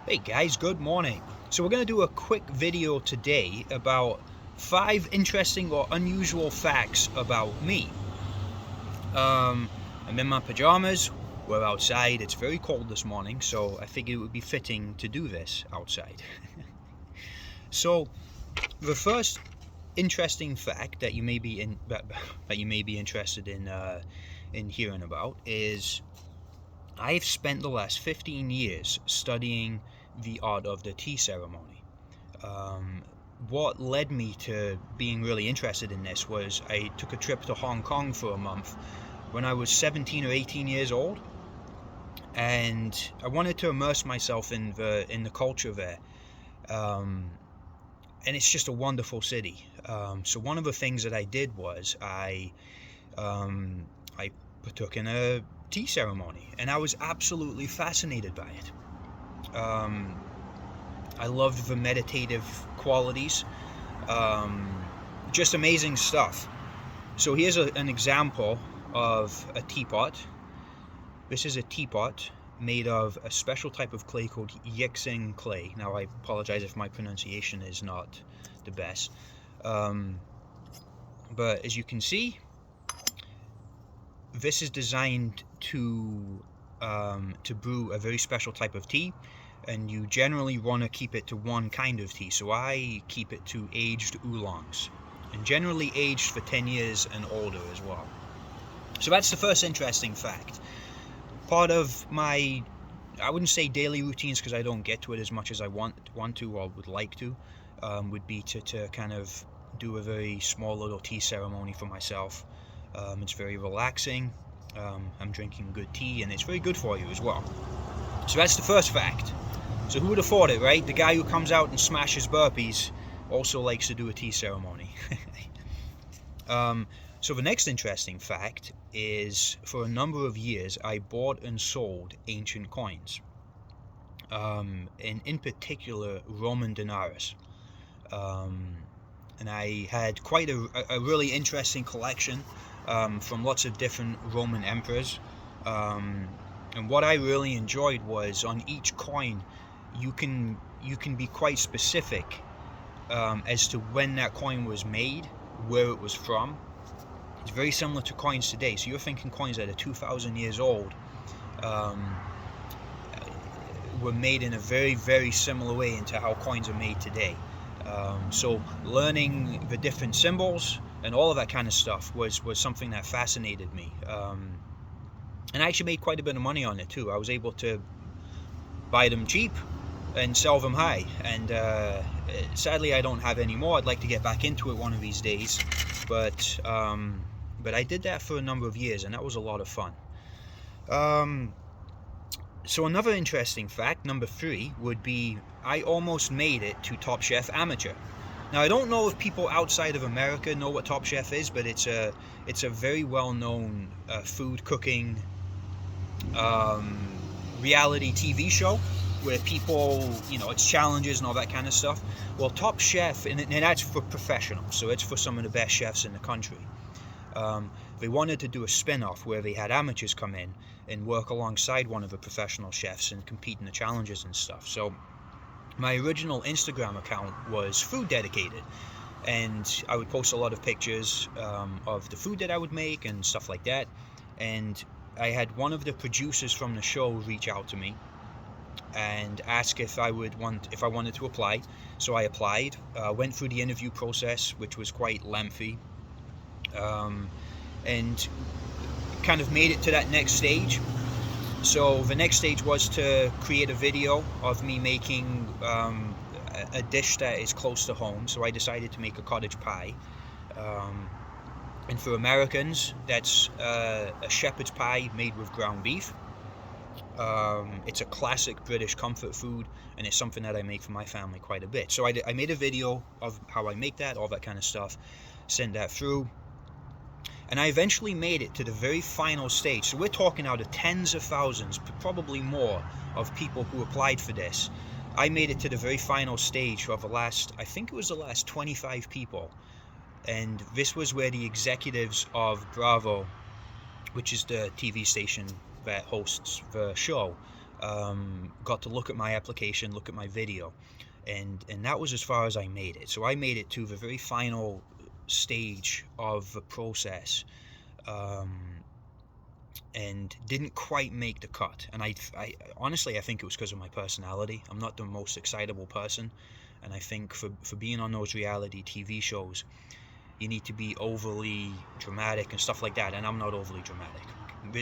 Hey guys, good morning. So we're going to do a quick video today about 5 interesting or unusual facts about me. I'm in my pajamas, we're outside, it's very cold this morning, so I figured it would be fitting to do this outside. So the first interesting fact that you may be interested in hearing about is I've spent the last 15 years studying the art of the tea ceremony. Um, what led me to being really interested in this was I took a trip to Hong Kong for a month when I was 17 or 18 years old, and I wanted to immerse myself in the culture there. Um, and it's just a wonderful city. So one of the things that I did was I partook in a tea ceremony, and I was absolutely fascinated by it. I loved the meditative qualities, just amazing stuff. So here's an example of a teapot. This is a teapot made of a special type of clay called Yixing clay. Now I apologize if my pronunciation is not the best, um, but as you can see, this is designed to brew a very special type of tea, and you generally want to keep it to one kind of tea. So I keep it to aged oolongs, and generally aged for 10 years and older as well. So that's the first interesting fact. Part of my, I wouldn't say daily routines because I don't get to it as much as I want to or would like to, would be to kind of do a very small little tea ceremony for myself. It's very relaxing. I'm drinking good tea, and it's very good for you as well. So that's the first fact. So who would have thought it, right? The guy who comes out and smashes burpees also likes to do a tea ceremony. So the next interesting fact is, for a number of years, I bought and sold ancient coins, and in particular Roman denarius. Um, and I had quite a really interesting collection from lots of different Roman emperors. Um, and what I really enjoyed was on each coin, you can be quite specific as to when that coin was made, where it was from. It's very similar to coins today. So you're thinking coins that are 2,000 years old um, were made in a very, very similar way into how coins are made today. So learning the different symbols and all of that kind of stuff was something that fascinated me. And I actually made quite a bit of money on it too. I was able to buy them cheap and sell them high. And sadly, I don't have any more. I'd like to get back into it one of these days, but I did that for a number of years, and that was a lot of fun. So another interesting fact, number 3, would be I almost made it to Top Chef Amateur. Now I don't know if people outside of America know what Top Chef is, but it's a very well known food cooking reality TV show where people, it's challenges and all that kind of stuff. Well, Top Chef, and that's for professionals, so it's for some of the best chefs in the country. They wanted to do a spin-off where they had amateurs come in and work alongside one of the professional chefs and compete in the challenges and stuff. So my original Instagram account was food dedicated, and I would post a lot of pictures of the food that I would make and stuff like that. And I had one of the producers from the show reach out to me and ask if I wanted to apply. So I applied, went through the interview process, which was quite lengthy, and kind of made it to that next stage. So the next stage was to create a video of me making a dish that is close to home. So I decided to make a cottage pie. And for Americans, that's a shepherd's pie made with ground beef. It's a classic British comfort food, and it's something that I make for my family quite a bit. So I made a video of how I make that, all that kind of stuff, sent that through, and I eventually made it to the very final stage. So we're talking out of tens of thousands, probably more, of people who applied for this. I made it to the very final stage of I think it was the last 25 people. And this was where the executives of Bravo, which is the TV station that hosts the show, got to look at my application, look at my video, and that was as far as I made it. So I made it to the very final stage of the process, and didn't quite make the cut. And I honestly, I think it was because of my personality. I'm not the most excitable person, and I think for being on those reality TV shows, you need to be overly dramatic and stuff like that, and I'm not overly dramatic.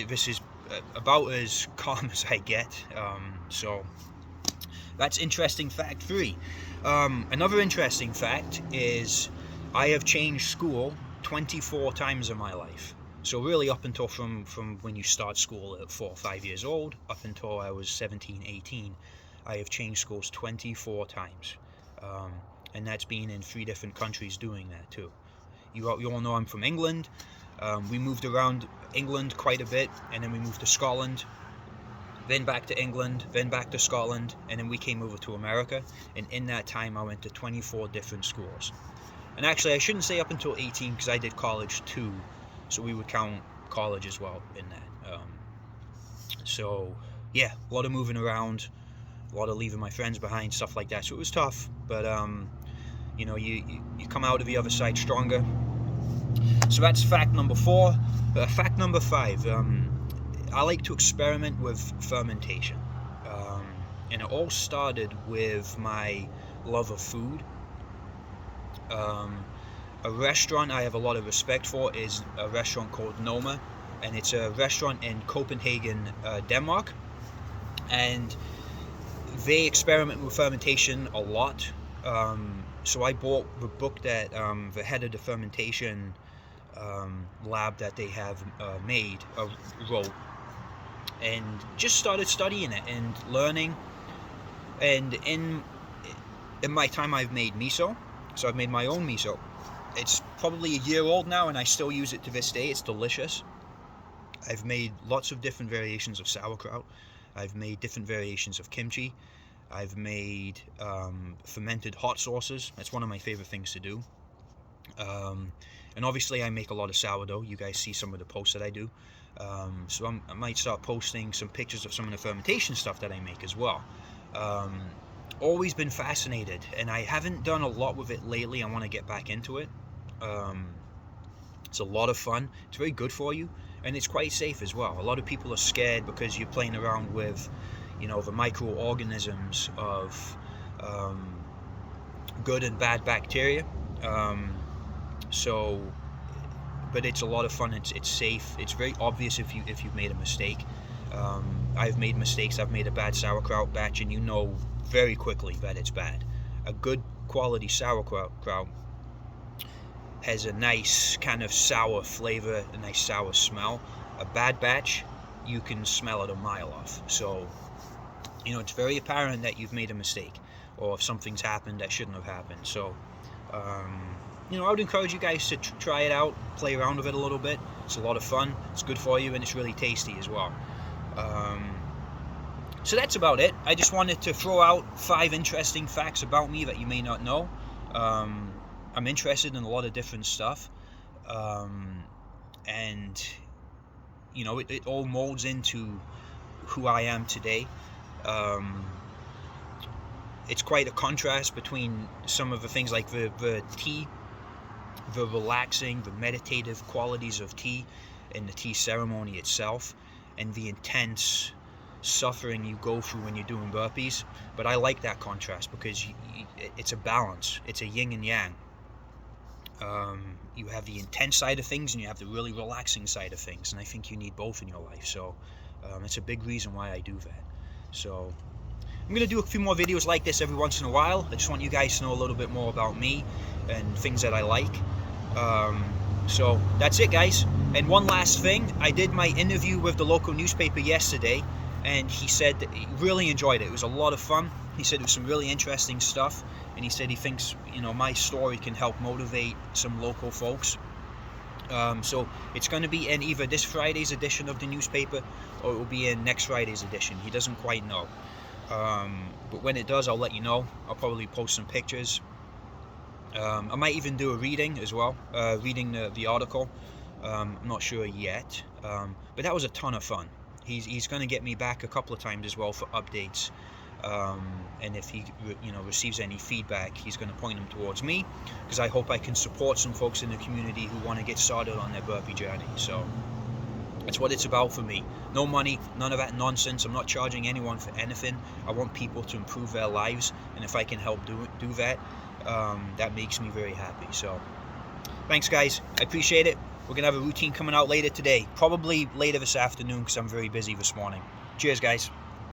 This is about as calm as I get. So that's interesting fact 3. Another interesting fact is I have changed school 24 times in my life. So really up until from when you start school at 4 or 5 years old up until I was 17, 18, I have changed schools 24 times. And that's been in 3 different countries doing that too. You all know I'm from England. We moved around England quite a bit, and then we moved to Scotland, then back to England, then back to Scotland, and then we came over to America. And in that time I went to 24 different schools. And actually I shouldn't say up until 18, because I did college too, so we would count college as well in that. So yeah, a lot of moving around, a lot of leaving my friends behind, stuff like that. So it was tough, but you know, you come out of the other side stronger. So that's fact number 4. Fact number 5, I like to experiment with fermentation, and it all started with my love of food. A restaurant I have a lot of respect for is a restaurant called Noma, and it's a restaurant in Copenhagen, Denmark, and they experiment with fermentation a lot. So I bought the book that the head of the fermentation lab that they have wrote, and just started studying it and learning. And in my time I've made miso, so I've made my own miso. It's probably a year old now, and I still use it to this day. It's delicious. I've made lots of different variations of sauerkraut. I've made different variations of kimchi. I've made fermented hot sauces. That's one of my favorite things to do. And obviously I make a lot of sourdough. You guys see some of the posts that I do. So I might start posting some pictures of some of the fermentation stuff that I make as well. Always been fascinated, and I haven't done a lot with it lately. I want to get back into it. It's a lot of fun. It's very good for you, and it's quite safe as well. A lot of people are scared because you're playing around with, you know, the microorganisms of good and bad bacteria. But it's a lot of fun. It's safe. It's very obvious if you've made a mistake. I've made mistakes. I've made a bad sauerkraut batch, and you know very quickly that it's bad. A good quality sauerkraut has a nice kind of sour flavor, a nice sour smell. A bad batch, you can smell it a mile off. So, you know, it's very apparent that you've made a mistake, or if something's happened that shouldn't have happened. So, you know, I would encourage you guys to try it out, play around with it a little bit. It's a lot of fun. It's good for you, and it's really tasty as well. So that's about it. I just wanted to throw out 5 interesting facts about me that you may not know. I'm interested in a lot of different stuff, and you know, it all molds into who I am today. It's quite a contrast between some of the things like the tea, the relaxing, the meditative qualities of tea and the tea ceremony itself, and the intense suffering you go through when you're doing burpees. But I like that contrast because it's a balance. It's a yin and yang. You have the intense side of things, and you have the really relaxing side of things, and I think you need both in your life. So it's a big reason why I do that. So I'm going to do a few more videos like this every once in a while. I just want you guys to know a little bit more about me and things that I like. So that's it, guys. And one last thing, I did my interview with the local newspaper yesterday, and he said that he really enjoyed it. It was a lot of fun. He said it was some really interesting stuff, and he said he thinks, you know, my story can help motivate some local folks. So it's going to be in either this Friday's edition of the newspaper, or it will be in next Friday's edition. He doesn't quite know. But when it does, I'll let you know. I'll probably post some pictures. I might even do a reading as well, reading the article. I'm not sure yet, but that was a ton of fun. He's going to get me back a couple of times as well for updates. And if he receives any feedback, he's going to point them towards me, because I hope I can support some folks in the community who want to get started on their burpee journey. So that's what it's about for me. No money, none of that nonsense. I'm not charging anyone for anything. I want people to improve their lives, and if I can help do that, that makes me very happy. So thanks, guys. I appreciate it. We're going to have a routine coming out later today, probably later this afternoon, because I'm very busy this morning. Cheers, guys.